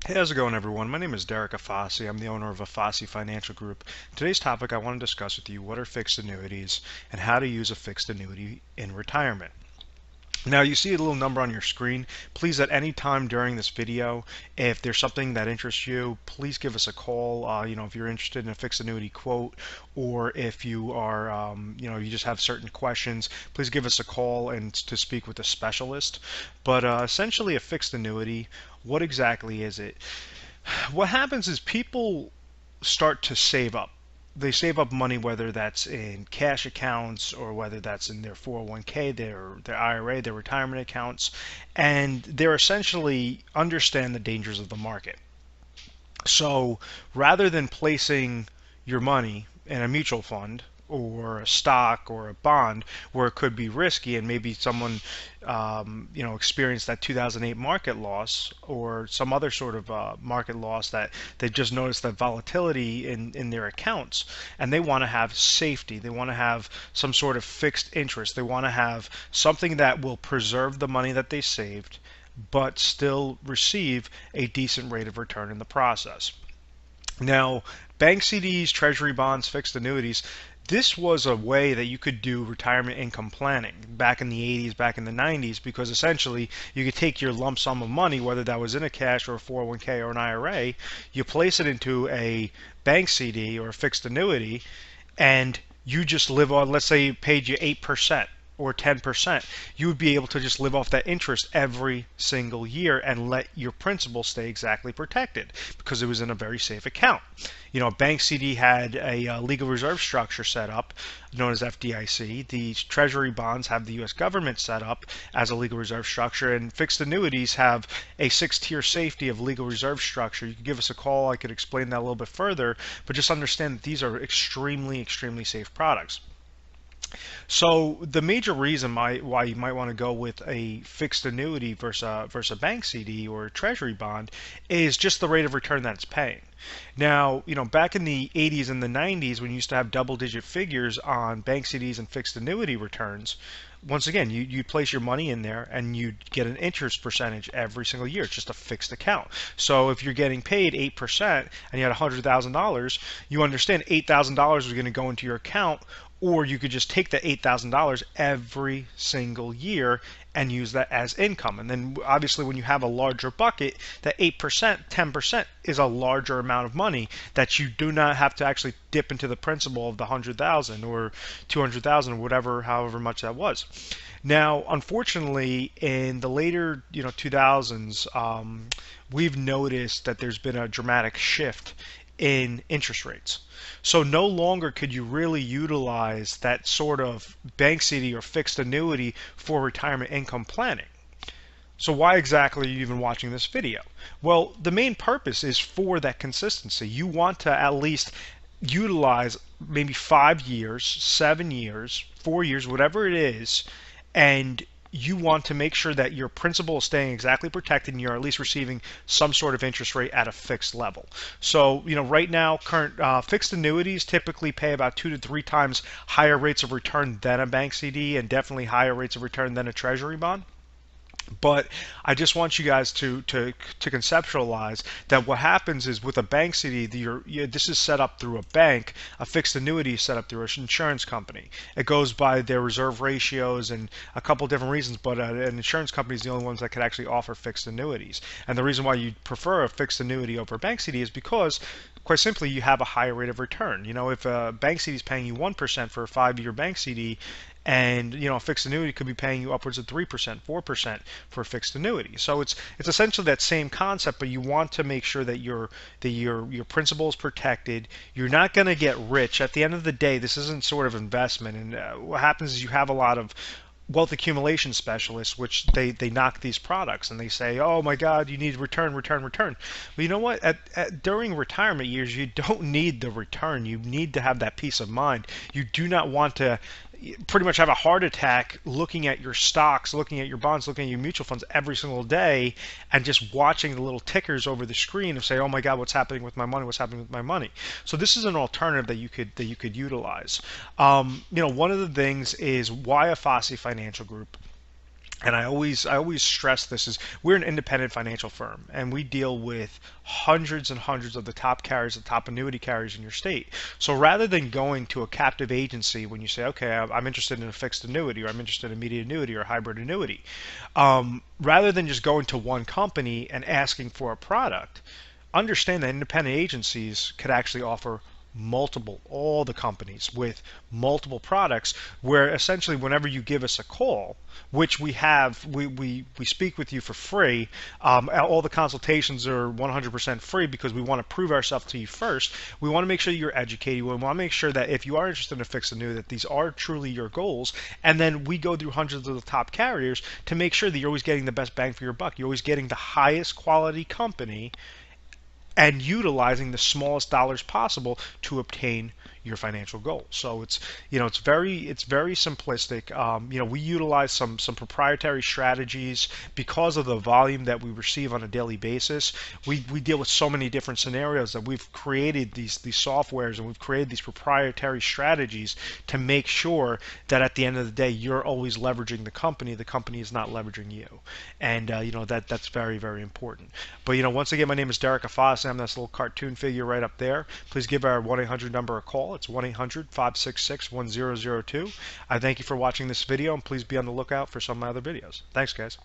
Hey, how's it going, everyone? My name is Derek Afasi. I'm the owner of Afasi Financial Group. Today's topic, I want to discuss with you what are fixed annuities and how to use a fixed annuity in retirement. Now, you see a little number on your screen. Please, at any time during this video, if there's something that interests you, please give us a call. If you're interested in a fixed annuity quote, or if you are, you just have certain questions, please give us a call and to speak with a specialist. But essentially, a fixed annuity, what exactly is it? What happens is people start to save up. They save up money, whether that's in cash accounts or whether that's in their 401k, their IRA, their retirement accounts, and they're essentially understand the dangers of the market. So rather than placing your money in a mutual fund or a stock or a bond where it could be risky and maybe someone experienced that 2008 market loss or some other sort of market loss that they just noticed that volatility in their accounts, and they want to have safety, they want to have some sort of fixed interest, they want to have something that will preserve the money that they saved but still receive a decent rate of return in the process. Now, bank CDs, treasury bonds, fixed annuities, this was a way that you could do retirement income planning back in the 80s, back in the 90s, because essentially you could take your lump sum of money, whether that was in a cash or a 401k or an IRA, you place it into a bank CD or a fixed annuity, and you just live on, let's say it paid you 8% or 10%, you would be able to just live off that interest every single year and let your principal stay exactly protected because it was in a very safe account. A bank CD had a legal reserve structure set up known as FDIC. The treasury bonds have the U.S. government set up as a legal reserve structure, and fixed annuities have a 6-tier safety of legal reserve structure. You could give us a call. I could explain that a little bit further, but just understand that these are extremely, extremely safe products. So the major reason why you might want to go with a fixed annuity versus a bank CD or a treasury bond is just the rate of return that it's paying. Now, back in the 80s and the 90s when you used to have double-digit figures on bank CDs and fixed annuity returns, once again, you place your money in there and you get an interest percentage every single year. It's just a fixed account. So if you're getting paid 8% and you had $100,000, you understand $8,000 is going to go into your account, or you could just take the $8,000 every single year and use that as income. And then obviously when you have a larger bucket, that 8%, 10% is a larger amount of money that you do not have to actually dip into the principal of the 100,000 or 200,000 or whatever, however much that was. Now, unfortunately, in the later 2000s, we've noticed that there's been a dramatic shift in interest rates. So no longer could you really utilize that sort of bank CD or fixed annuity for retirement income planning. So why exactly are you even watching this video? Well, the main purpose is for that consistency. You want to at least utilize maybe 5 years, 7 years, 4 years, whatever it is, and you want to make sure that your principal is staying exactly protected and you're at least receiving some sort of interest rate at a fixed level. So, right now, current fixed annuities typically pay about 2 to 3 times higher rates of return than a bank CD and definitely higher rates of return than a treasury bond. But I just want you guys to conceptualize that what happens is with a bank CD, this is set up through a bank. A fixed annuity is set up through an insurance company. It goes by their reserve ratios and a couple different reasons, but an insurance company is the only ones that could actually offer fixed annuities. And the reason why you prefer a fixed annuity over a bank CD is because quite simply, you have a higher rate of return. If a bank CD is paying you 1% for a 5-year bank CD, and a fixed annuity could be paying you upwards of 3%, 4% for a fixed annuity. So it's essentially that same concept, but you want to make sure that your principal is protected. You're not going to get rich. At the end of the day, this isn't sort of investment. And what happens is you have a lot of wealth accumulation specialists, which they knock these products and they say, oh my God, you need return, return, return. But you know what? During retirement years, you don't need the return. You need to have that peace of mind. You do not want to pretty much have a heart attack looking at your stocks, looking at your bonds, looking at your mutual funds every single day, and just watching the little tickers over the screen and say, "Oh my God, what's happening with my money? What's happening with my money?" So this is an alternative that you could utilize. One of the things is why a Fossey Financial Group. and I always stress this, is we're an independent financial firm and we deal with hundreds and hundreds of the top carriers, the top annuity carriers in your state. So rather than going to a captive agency when you say, okay, I'm interested in a fixed annuity, or I'm interested in immediate annuity or a hybrid annuity, rather than just going to one company and asking for a product, understand that independent agencies could actually offer all the companies with multiple products, where essentially whenever you give us a call, which we speak with you for free. All the consultations are 100% free because we want to prove ourselves to you first. We want to make sure you're educated. We want to make sure that if you are interested in a fixed annuity, that these are truly your goals. And then we go through hundreds of the top carriers to make sure that you're always getting the best bang for your buck. You're always getting the highest quality company and utilizing the smallest dollars possible to obtain your financial goals. So it's very simplistic. We utilize some proprietary strategies because of the volume that we receive on a daily basis. We deal with so many different scenarios that we've created these softwares, and we've created these proprietary strategies to make sure that at the end of the day you're always leveraging the company is not leveraging you. And that's very, very important. But once again, my name is Derek Afasi. I'm this little cartoon figure right up there. Please give our 1-800 number a call. It's 1-800-566-1002. I thank you for watching this video, and please be on the lookout for some of my other videos. Thanks, guys.